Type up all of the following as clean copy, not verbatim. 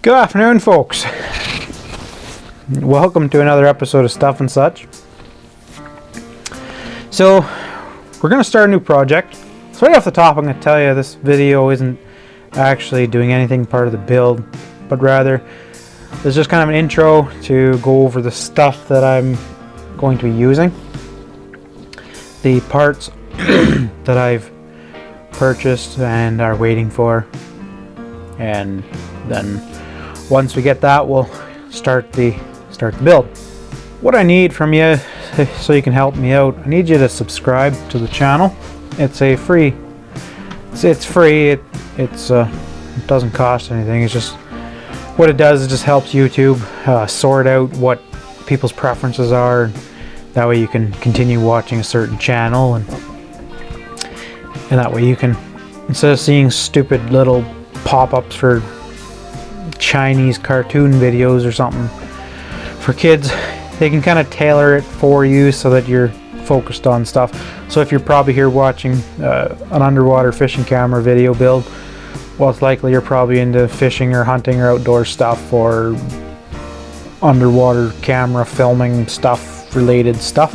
Good afternoon, folks. Welcome to another episode of Stuff and Such. So, we're going to start a new project. So right off the top, I'm going to tell you this video isn't actually doing anything part of the build, but rather it's just kind of an intro to go over the stuff that I'm going to be using. The parts that I've purchased and are waiting for, and then once we get that, we'll start the build. What I need from you, so you can help me out, I need you to subscribe to the channel. It's a free. It's free. It doesn't cost anything. It's just what it does. It just helps YouTube sort out what people's preferences are. That way you can continue watching a certain channel, and that way you can, instead of seeing stupid little pop-ups for Chinese cartoon videos or something for kids, they can kind of tailor it for you so that you're focused on stuff. So if you're probably here watching an underwater fishing camera video build, well, it's likely you're probably into fishing or hunting or outdoor stuff or underwater camera filming stuff, related stuff.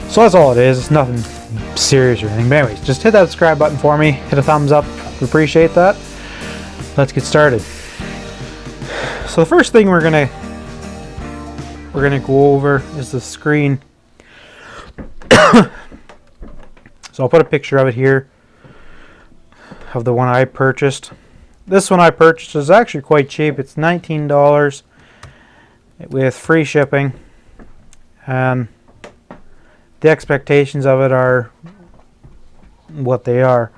So that's all it is. It's nothing serious or anything, but anyways, just hit that subscribe button for me, hit a thumbs up, we appreciate that. Let's get started. So the first thing we're gonna go over is the screen. So I'll put a picture of it here, of the one I purchased. This one I purchased is actually quite cheap. It's $19 with free shipping, and the expectations of it are what they are.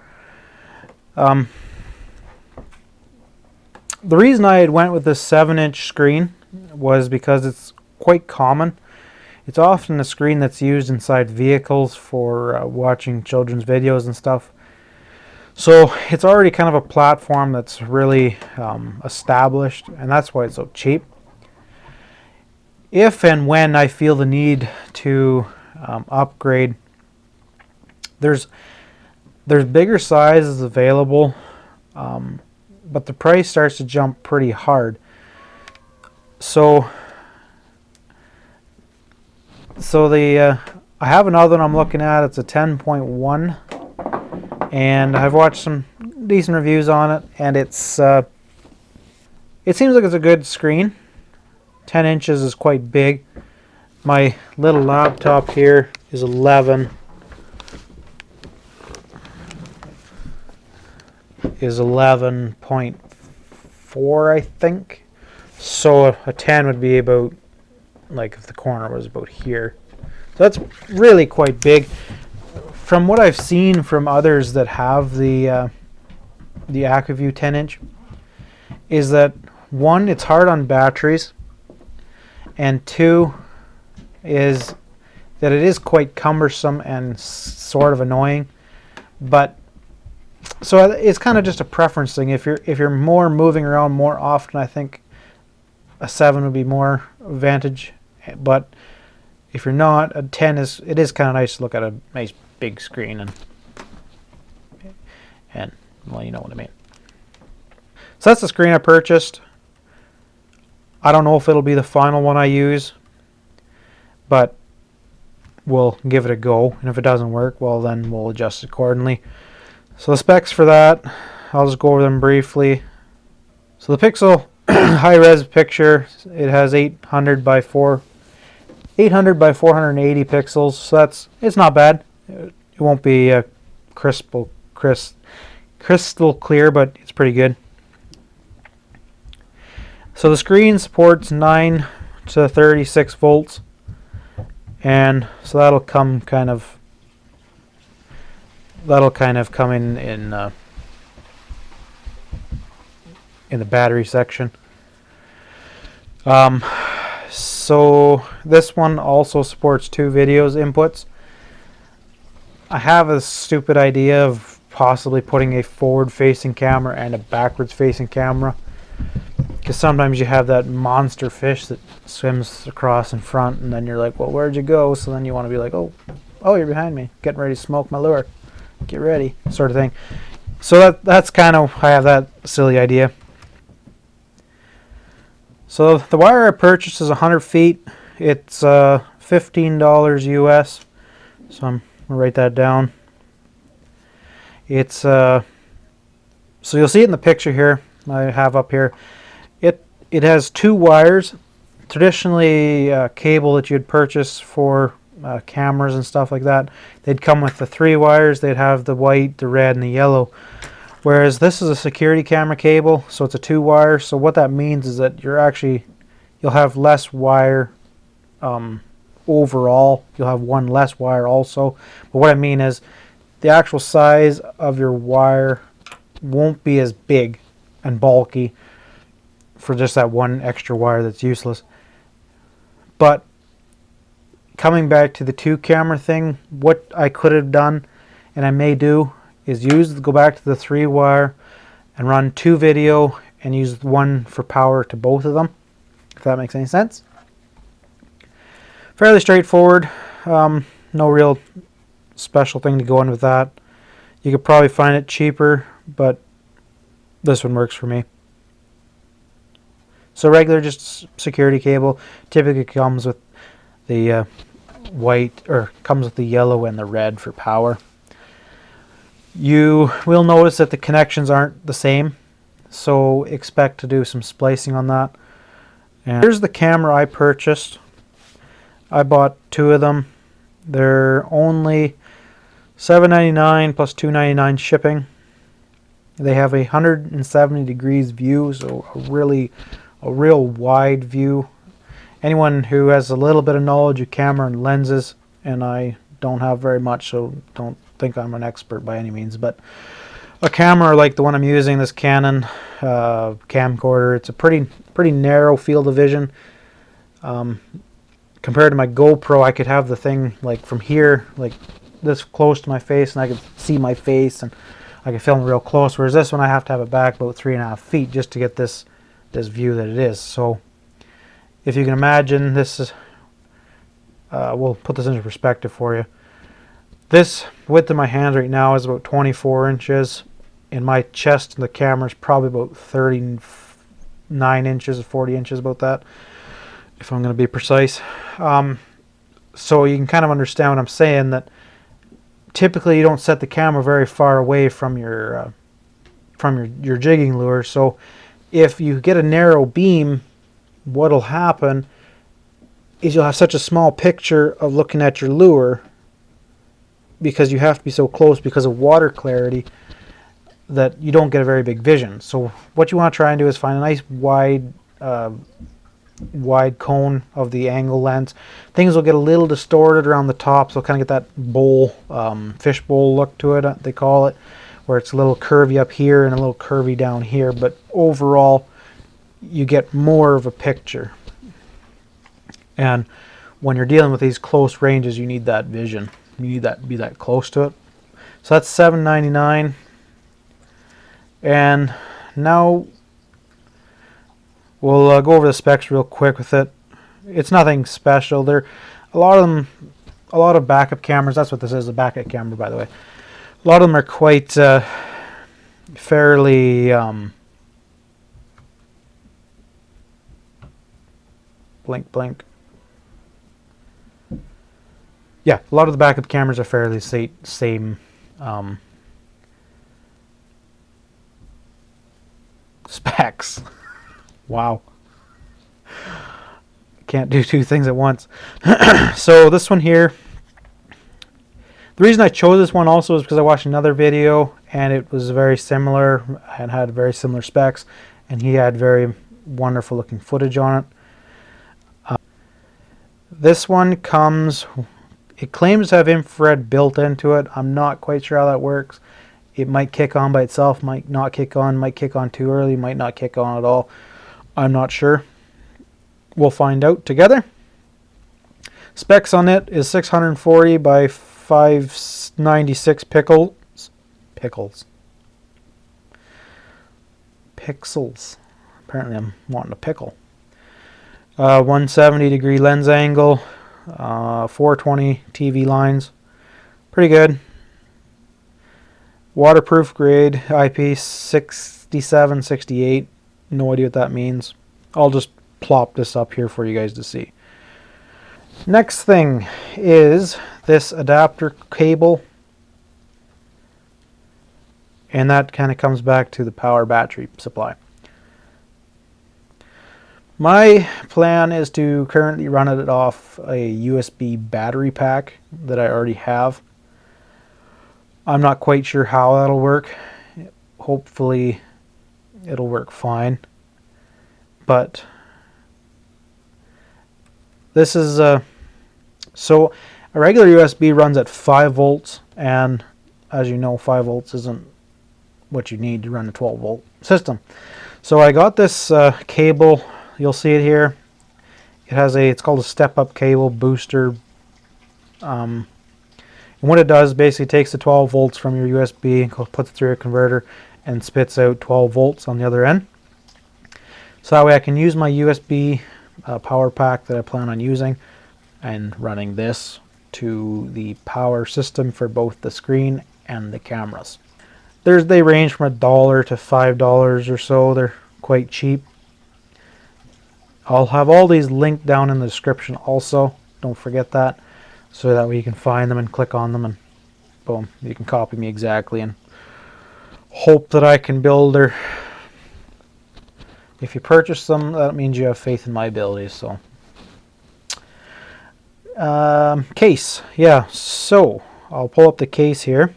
The reason I had went with this 7-inch screen was because it's quite common. It's often a screen that's used inside vehicles for watching children's videos and stuff. So it's already kind of a platform that's really established, and that's why it's so cheap. If and when I feel the need to upgrade, there's bigger sizes available, but the price starts to jump pretty hard. So I have another one I'm looking at. It's a 10.1, and I've watched some decent reviews on it, and it seems like it's a good screen. 10 inches is quite big. My little laptop here is 11.4, I think. So a 10 would be about, like, if the corner was about here. So that's really quite big. From what I've seen from others that have the AquaView 10-inch, is that one, it's hard on batteries, and two is that it is quite cumbersome and sort of annoying. But so it's kind of just a preference thing. If you're more moving around more often, I think a 7 would be more advantage. But if you're not, a 10 is kind of nice to look at, a nice big screen, and well, you know what I mean. So that's the screen I purchased. I don't know if it'll be the final one I use, but we'll give it a go, and if it doesn't work, well, then we'll adjust accordingly. So the specs for that, I'll just go over them briefly. So the Pixel high-res picture, it has 800 by 480 pixels. So it's not bad. It won't be crystal clear, but it's pretty good. So the screen supports 9 to 36 volts, and so that'll come kind of come in the battery section. So this one also supports 2 videos inputs. I have a stupid idea of possibly putting a forward-facing camera and a backwards-facing camera, because sometimes you have that monster fish that swims across in front, and then you're like, well, where'd you go? So then you want to be like, oh, you're behind me, getting ready to smoke my lure. Get ready, sort of thing. So that's kind of, I have that silly idea. So the wire I purchased is 100 feet. It's $15 US. So I'm gonna write that down. It's so you'll see it in the picture here I have up here. It has two wires. Traditionally, cable that you'd purchase for cameras and stuff like that, they'd come with the three wires. They'd have the white, the red, and the yellow. Whereas this is a security camera cable, so it's a two wire. So what that means is that you'll have less wire overall. You'll have one less wire also. But what I mean is the actual size of your wire won't be as big and bulky for just that one extra wire that's useless. But coming back to the two camera thing, what I could have done, and I may do, is go back to the three wire and run two video and use one for power to both of them, if that makes any sense. Fairly straightforward. No real special thing to go in with that. You could probably find it cheaper, but this one works for me. So regular, just security cable, typically comes with the white, or comes with the yellow and the red for power. You will notice that the connections aren't the same, so expect to do some splicing on that. And here's the camera I purchased. I bought two of them. They're only $7.99 plus $2.99 shipping. They have a 170 degrees view, so a real wide view. Anyone who has a little bit of knowledge of camera and lenses, and I don't have very much, so don't think I'm an expert by any means, but a camera like the one I'm using, this Canon camcorder, it's a pretty narrow field of vision. Compared to my GoPro, I could have the thing like from here, like this close to my face, and I could see my face, and I could film real close. Whereas this one, I have to have it back about 3.5 feet just to get this view that it is. So if you can imagine, this is we'll put this into perspective for you. This width of my hands right now is about 24 inches. In my chest, the camera is probably about 39 inches or 40 inches, about that, if I'm going to be precise. So you can kind of understand what I'm saying, that typically you don't set the camera very far away from your jigging lure. So if you get a narrow beam, what'll happen is you'll have such a small picture of looking at your lure, because you have to be so close because of water clarity, that you don't get a very big vision. So what you want to try and do is find a nice wide cone of the angle lens. Things will get a little distorted around the top, so kind of get that bowl, fish bowl look to it, they call it, where it's a little curvy up here and a little curvy down here, but overall you get more of a picture. And when you're dealing with these close ranges, you need that vision. You need that, be that close to it. So that's $7.99. And now we'll go over the specs real quick with it. It's nothing special. There, a lot of backup cameras. That's what this is, a backup camera, by the way. A lot of them are quite fairly blink. Yeah, a lot of the backup cameras are fairly same specs. Wow. Can't do two things at once. So this one here, the reason I chose this one also is because I watched another video and it was very similar and had very similar specs, and he had very wonderful looking footage on it. This one comes, it claims to have infrared built into it. I'm not quite sure how that works. It might kick on by itself, might not kick on, might kick on too early, might not kick on at all. I'm not sure. We'll find out together. Specs on it is 640 by 596 pixels. Apparently I'm wanting a pickle. 170 degree lens angle, 420 TV lines. Pretty good. Waterproof grade, IP 67, 68. No idea what that means. I'll just plop this up here for you guys to see. Next thing is this adapter cable, and that kind of comes back to the power battery supply. My plan is to currently run it off a USB battery pack that I already have. I'm not quite sure how that'll work. Hopefully it'll work fine. But this is so a regular USB runs at 5 volts, and as you know, 5 volts isn't what you need to run a 12 volt system. So I got this cable. You'll see it here. It has it's called a step-up cable booster. And what it does, basically takes the 12 volts from your USB, puts it through a converter, and spits out 12 volts on the other end. So that way I can use my USB power pack that I plan on using and running this to the power system for both the screen and the cameras. They range from $1 to $5 or so. They're quite cheap. I'll have all these linked down in the description also. Don't forget that. So that way you can find them and click on them and boom, you can copy me exactly and hope that I can build her. If you purchase them, that means you have faith in my abilities. So case, yeah, so I'll pull up the case here.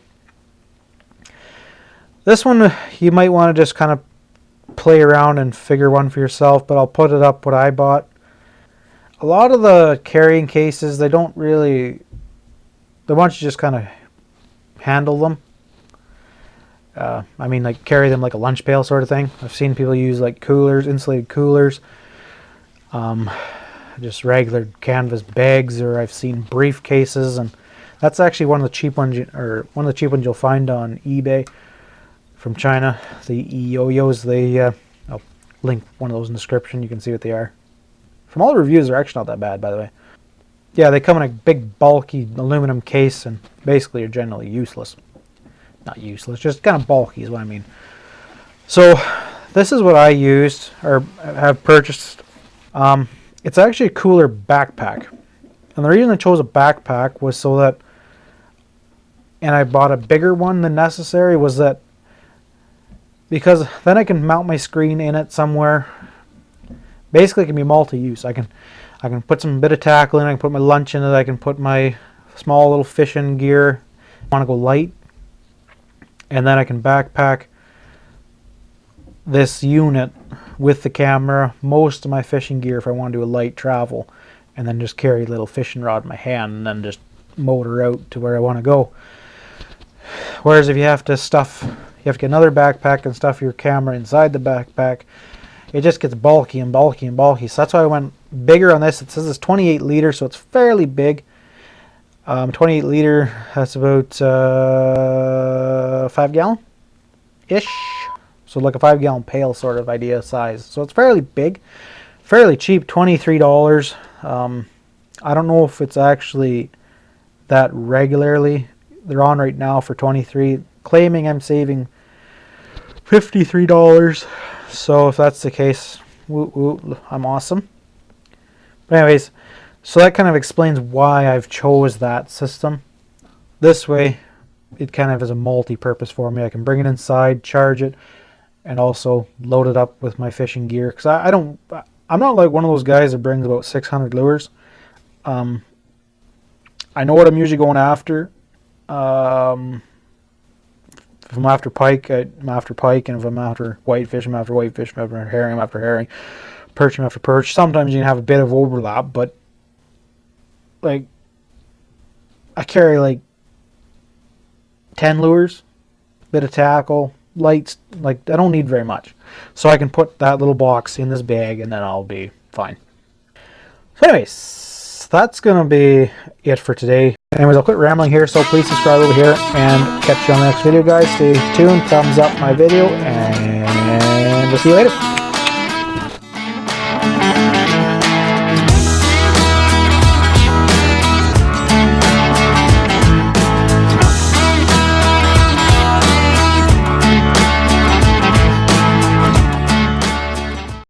This one you might want to just kind of play around and figure one for yourself, but I'll put it up what I bought. A lot of the carrying cases, they want you to just kind of handle them. I mean, like carry them like a lunch pail sort of thing. I've seen people use like coolers, insulated coolers, just regular canvas bags, or I've seen briefcases, and that's actually one of the cheap ones, you'll find on eBay from China. The yo-yos, I'll link one of those in the description. You can see what they are. From all the reviews, they're actually not that bad, by the way. Yeah, they come in a big, bulky aluminum case, and basically are generally useless. Not useless, just kind of bulky is what I mean. So, this is what I used, or have purchased. It's actually a cooler backpack. And the reason I chose a backpack was so that, and I bought a bigger one than necessary, was that because then I can mount my screen in it somewhere. Basically, it can be multi-use. I can put some bit of tackle in. I can put my lunch in it. I can put my small little fishing gear. I want to go light, and then I can backpack this unit with the camera, most of my fishing gear if I want to do a light travel, and then just carry a little fishing rod in my hand and then just motor out to where I want to go. Whereas if you have to get another backpack and stuff your camera inside the backpack, it just gets bulky and bulky and bulky. So that's why I went bigger on this. It says it's 28 liters, so it's fairly big. 28 liter, that's about 5 gallon-ish. So like a 5 gallon pail sort of idea size. So it's fairly big, fairly cheap, $23. I don't know if it's actually that regularly. They're on right now for $23, claiming I'm saving $53. So if that's the case, I'm awesome. But anyways, so that kind of explains why I've chose that system. This way, it kind of is a multi-purpose for me. I can bring it inside, charge it, and also load it up with my fishing gear. Because I'm not like one of those guys that brings about 600 lures. I know what I'm usually going after. If I'm after pike, I'm after pike, and if I'm after whitefish, I'm after whitefish. If I'm after herring, I'm after herring. Perch, I'm after perch. Sometimes you can have a bit of overlap, but like I carry like 10 lures, bit of tackle, lights. Like I don't need very much, so I can put that little box in this bag, and then I'll be fine. So anyways, that's gonna be it for today. Anyways, I'll quit rambling here, so please subscribe over here and catch you on the next video, guys. Stay tuned, thumbs up my video, and we'll see you later.